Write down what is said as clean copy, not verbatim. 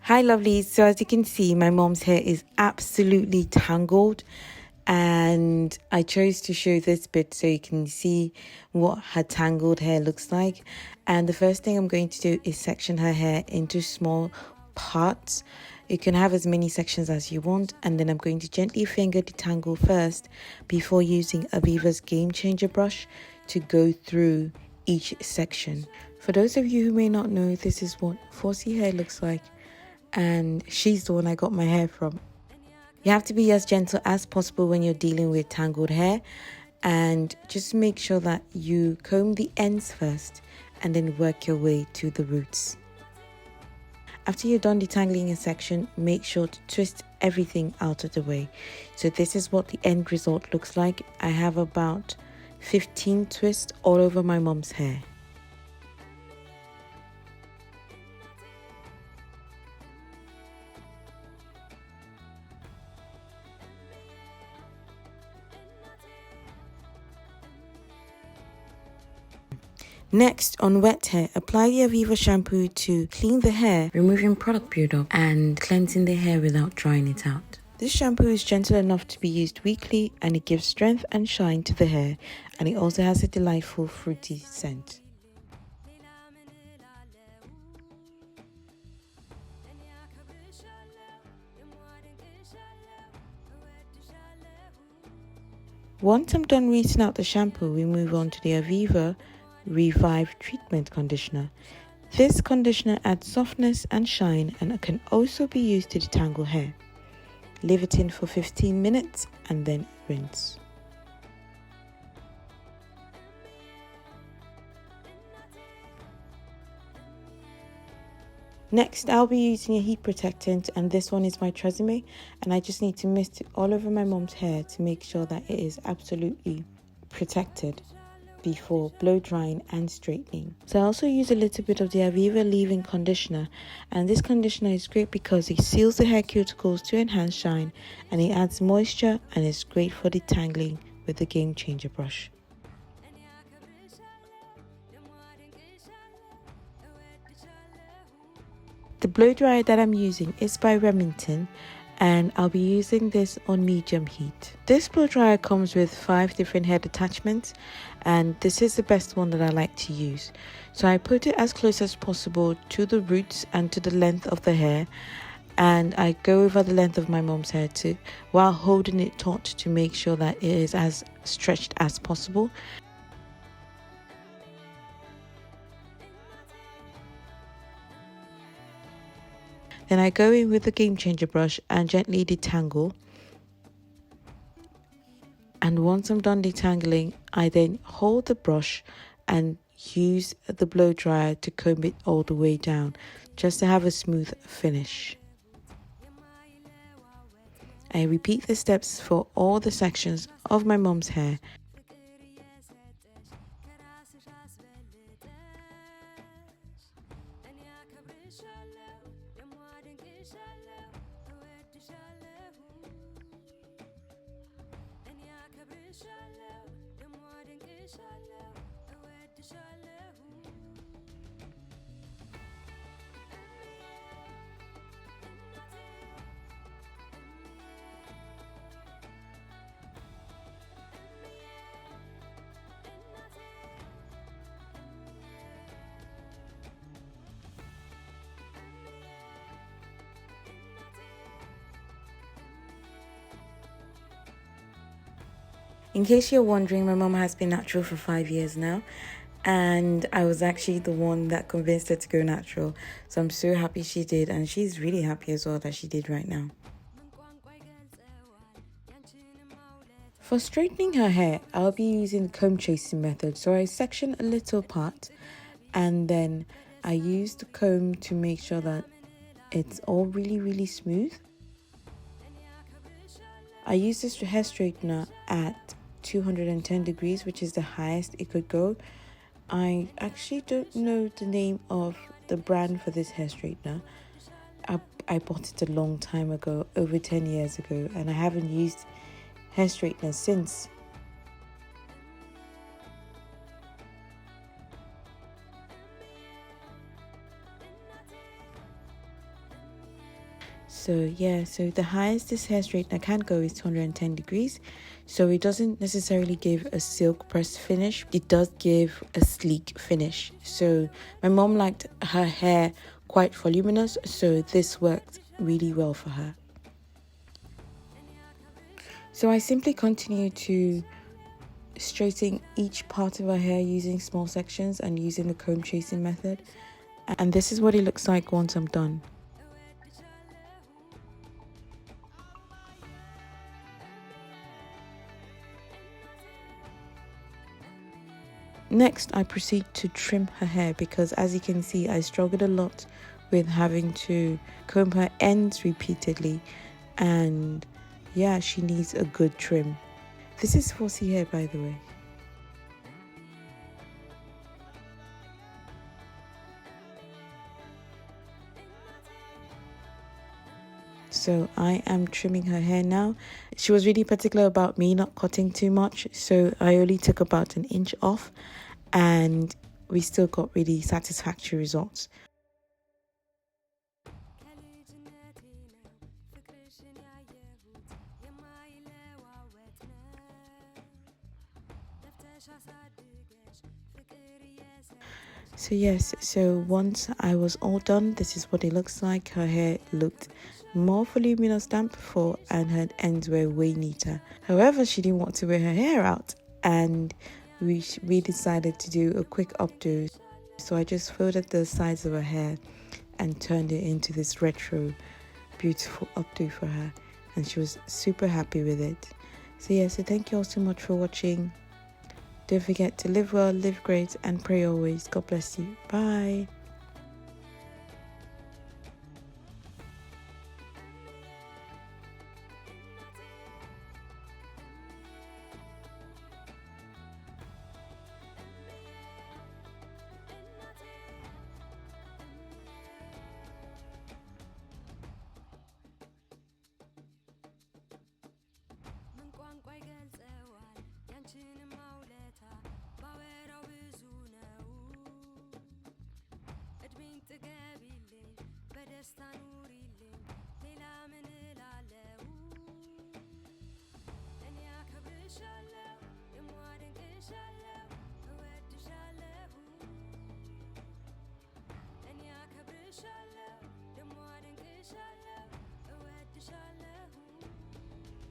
Hi lovelies, so as you can see my mom's hair is absolutely tangled and I chose to show this bit so you can see what her tangled hair looks like. And the first thing I'm going to do is section her hair into small parts. You can have as many sections as you want, and then I'm going to gently finger detangle first before using Aviva's Game Changer brush to go through each section. For those of you who may not know, this is what 4C hair looks like, and she's the one I got my hair from. You have to be as gentle as possible when you're dealing with tangled hair, and just make sure that you comb the ends first and then work your way to the roots. After you're done detangling a section, make sure to twist everything out of the way. So this is what the end result looks like. I have about 15 twists all over my mom's hair. Next, on wet hair, apply the Aviva shampoo to clean the hair, removing product buildup and cleansing the hair without drying it out. This shampoo is gentle enough to be used weekly, and it gives strength and shine to the hair, and it also has a delightful fruity scent. Once I'm done rinsing out the shampoo, we move on to the Aviva Revive Treatment Conditioner. This conditioner adds softness and shine and can also be used to detangle hair. Leave it in for 15 minutes and then rinse. Next, I'll be using a heat protectant, and this one is my Tresemme, and I just need to mist it all over my mom's hair to make sure that it is absolutely protected before blow drying and straightening. So I also use a little bit of the Aviva leave-in conditioner, and this conditioner is great because it seals the hair cuticles to enhance shine, and it adds moisture and is great for detangling with the Game Changer brush. The blow dryer that I'm using is by Remington, and I'll be using this on medium heat. This blow dryer comes with 5 different head attachments, and this is the best one that I like to use. So I put it as close as possible to the roots and to the length of the hair, and I go over the length of my mom's hair too, while holding it taut to make sure that it is as stretched as possible. Then I go in with the Game Changer brush and gently detangle. And once I'm done detangling, I then hold the brush and use the blow dryer to comb it all the way down, just to have a smooth finish. I repeat the steps for all the sections of my mom's hair. In case you're wondering, my mom has been natural for 5 years now, and I was actually the one that convinced her to go natural. So I'm so happy she did, and she's really happy as well that she did right now. For straightening her hair, I'll be using the comb chasing method. So I section a little part, and then I use the comb to make sure that it's all really smooth. I use this hair straightener at 210 degrees, which is the highest it could go. I actually don't know the name of the brand for this hair straightener. I bought it a long time ago, over 10 years ago, and I haven't used hair straighteners since. So yeah, so the highest this hair straightener can go is 210 degrees. So it doesn't necessarily give a silk pressed finish. It does give a sleek finish. So my mom liked her hair quite voluminous, so this worked really well for her. So I simply continue to straighten each part of her hair using small sections and using the comb chasing method. And this is what it looks like once I'm done. Next, I proceed to trim her hair because, as you can see, I struggled a lot with having to comb her ends repeatedly, and yeah, she needs a good trim. This is Fussy hair, by the way. So I am trimming her hair now. She was really particular about me not cutting too much, so I only took about an inch off, and we still got really satisfactory results. So yes, so once I was all done, this is what it looks like. Her hair looked more voluminous than before and her ends were way neater. However, she didn't want to wear her hair out, and we decided to do a quick updo. So I just folded the sides of her hair and turned it into this retro beautiful updo for her, and she was super happy with it. So yeah, so thank you all so much for watching. Don't forget to live well, live great, and pray always. God bless you. Bye. በደስታ ኑሪልኝ ሌላ ምን እላለሁ እኔ አከብርሻለሁ የማደንቅሻለሁ